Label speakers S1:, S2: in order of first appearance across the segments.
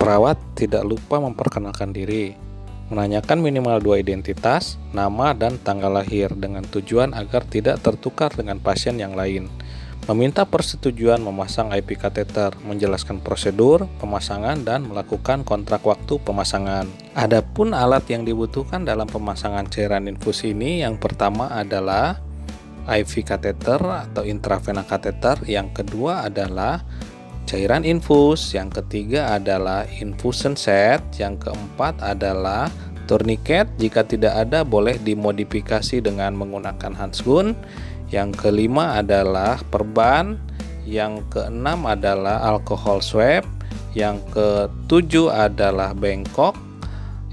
S1: Perawat tidak lupa memperkenalkan diri, menanyakan minimal 2 identitas, nama dan tanggal lahir dengan tujuan agar tidak tertukar dengan pasien yang lain. Meminta persetujuan memasang IV kateter, menjelaskan prosedur pemasangan dan melakukan kontrak waktu pemasangan. Adapun alat yang dibutuhkan dalam pemasangan cairan infus ini, yang pertama adalah IV kateter atau intravena kateter, yang kedua adalah cairan infus, yang ketiga adalah infusion set, yang keempat adalah tourniquet. Jika tidak ada boleh dimodifikasi dengan menggunakan handsgun. Yang kelima adalah perban, yang keenam adalah alcohol swab, yang ketujuh adalah bengkok,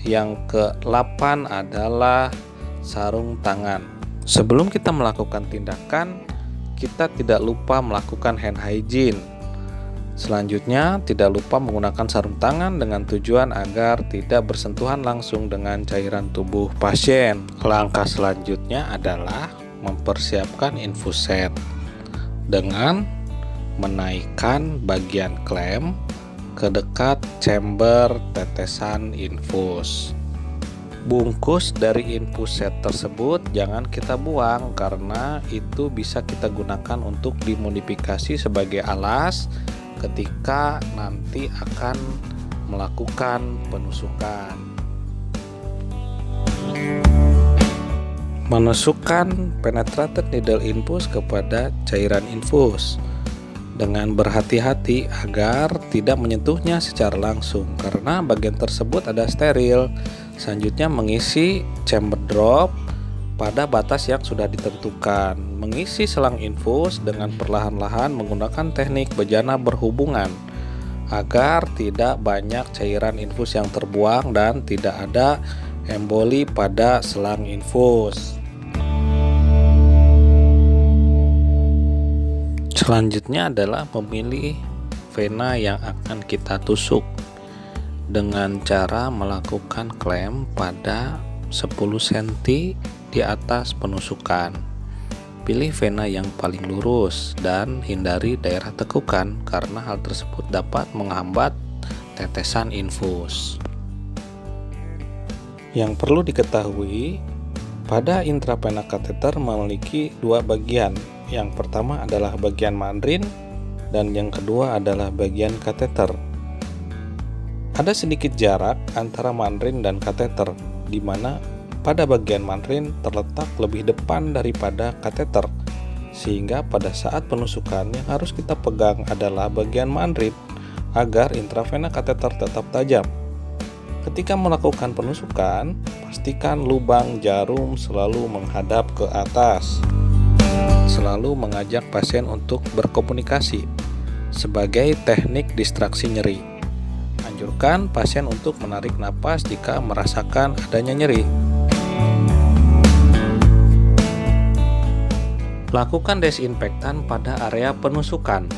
S1: yang ke-8 adalah sarung tangan. Sebelum kita melakukan tindakan, kita tidak lupa melakukan hand hygiene. Selanjutnya, tidak lupa menggunakan sarung tangan dengan tujuan agar tidak bersentuhan langsung dengan cairan tubuh pasien. Langkah selanjutnya adalah mempersiapkan infus set dengan menaikkan bagian klem ke dekat chamber tetesan infus. Bungkus dari infus set tersebut jangan kita buang karena itu bisa kita gunakan untuk dimodifikasi sebagai alas ketika nanti akan melakukan penusukan. Menusukkan penetrated needle infus kepada cairan infus dengan berhati-hati agar tidak menyentuhnya secara langsung karena bagian tersebut ada steril. Selanjutnya mengisi chamber drop pada batas yang sudah ditentukan. Mengisi selang infus dengan perlahan-lahan menggunakan teknik bejana berhubungan agar tidak banyak cairan infus yang terbuang dan tidak ada emboli pada selang infus. Selanjutnya adalah memilih vena yang akan kita tusuk dengan cara melakukan klem pada 10 cm di atas penusukan. Pilih vena yang paling lurus dan hindari daerah tekukan karena hal tersebut dapat menghambat tetesan infus. Yang perlu diketahui, pada intravena kateter memiliki 2 bagian. Yang pertama adalah bagian mandrin dan yang kedua adalah bagian kateter. Ada sedikit jarak antara mandrin dan kateter, di mana pada bagian mandrin terletak lebih depan daripada kateter, sehingga pada saat penusukan yang harus kita pegang adalah bagian mandrin agar intravena kateter tetap tajam. Ketika melakukan penusukan, pastikan lubang jarum selalu menghadap ke atas. Selalu mengajak pasien untuk berkomunikasi sebagai teknik distraksi nyeri. Anjurkan pasien untuk menarik napas jika merasakan adanya nyeri. Lakukan desinfektan pada area penusukan.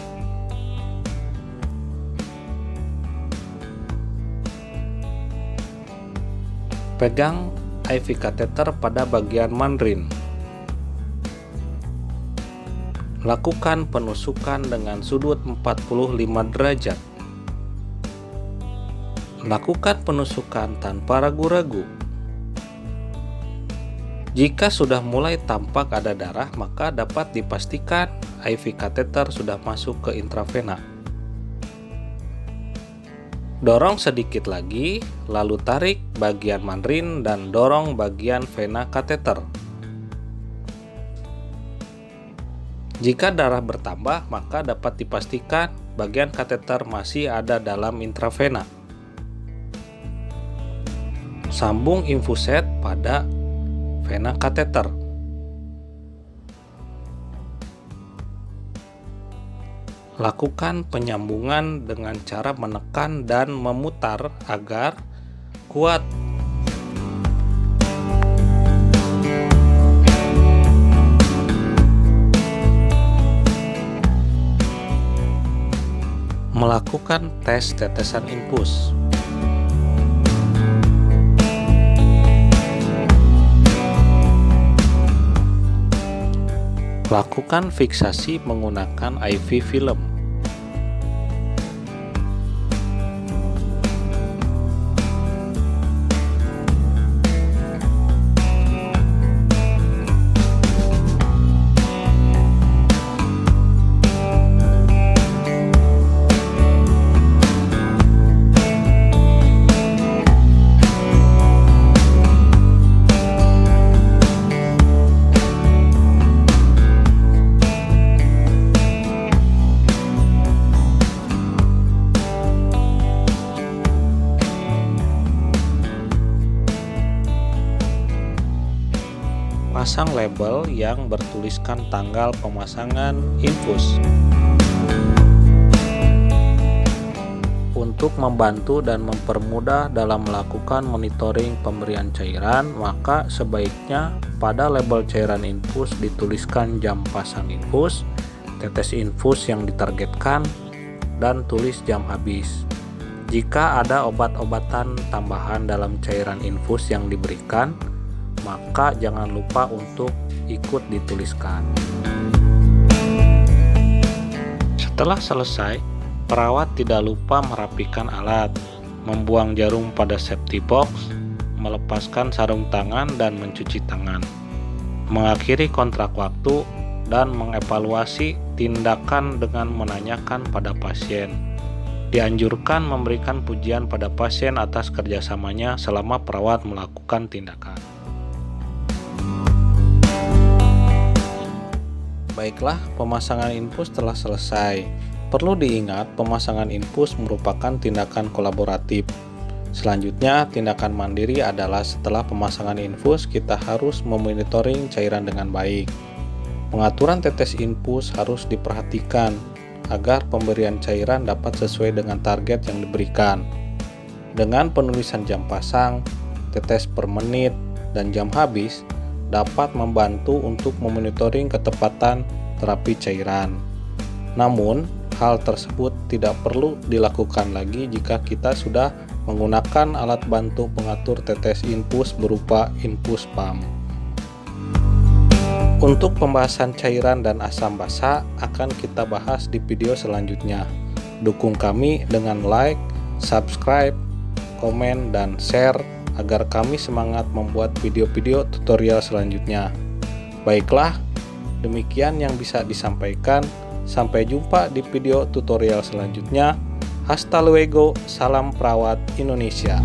S1: Pegang IV kateter pada bagian mandrin. Lakukan penusukan dengan sudut 45 derajat. Lakukan penusukan tanpa ragu-ragu. Jika sudah mulai tampak ada darah, maka dapat dipastikan IV kateter sudah masuk ke intravena. Dorong sedikit lagi, lalu tarik bagian mandrin dan dorong bagian vena kateter. Jika darah bertambah, maka dapat dipastikan bagian kateter masih ada dalam intravena. Sambung infus set pada vena kateter. Lakukan penyambungan dengan cara menekan dan memutar agar kuat. Melakukan tes tetesan infus. Lakukan fiksasi menggunakan IV film. Pasang label yang bertuliskan tanggal pemasangan infus. Untuk membantu dan mempermudah dalam melakukan monitoring pemberian cairan, maka sebaiknya pada label cairan infus dituliskan jam pasang infus, tetes infus yang ditargetkan, dan tulis jam habis. Jika ada obat-obatan tambahan dalam cairan infus yang diberikan, maka jangan lupa untuk ikut dituliskan. Setelah selesai, perawat tidak lupa merapikan alat, membuang jarum pada safety box, melepaskan sarung tangan dan mencuci tangan, mengakhiri kontrak waktu, dan mengevaluasi tindakan dengan menanyakan pada pasien. Dianjurkan memberikan pujian pada pasien atas kerjasamanya selama perawat melakukan tindakan. Baiklah, pemasangan infus telah selesai. Perlu diingat, pemasangan infus merupakan tindakan kolaboratif. Selanjutnya, tindakan mandiri adalah setelah pemasangan infus, kita harus memonitoring cairan dengan baik. Pengaturan tetes infus harus diperhatikan agar pemberian cairan dapat sesuai dengan target yang diberikan. Dengan penulisan jam pasang, tetes per menit, dan jam habis, dapat membantu untuk memonitoring ketepatan terapi cairan. Namun, hal tersebut tidak perlu dilakukan lagi jika kita sudah menggunakan alat bantu pengatur tetes infus berupa infus pump. Untuk pembahasan cairan dan asam basa akan kita bahas di video selanjutnya. Dukung kami dengan like, subscribe, komen, dan share agar kami semangat membuat video-video tutorial selanjutnya. Baiklah, demikian yang bisa disampaikan. Sampai jumpa di video tutorial selanjutnya. Hasta luego, salam perawat Indonesia.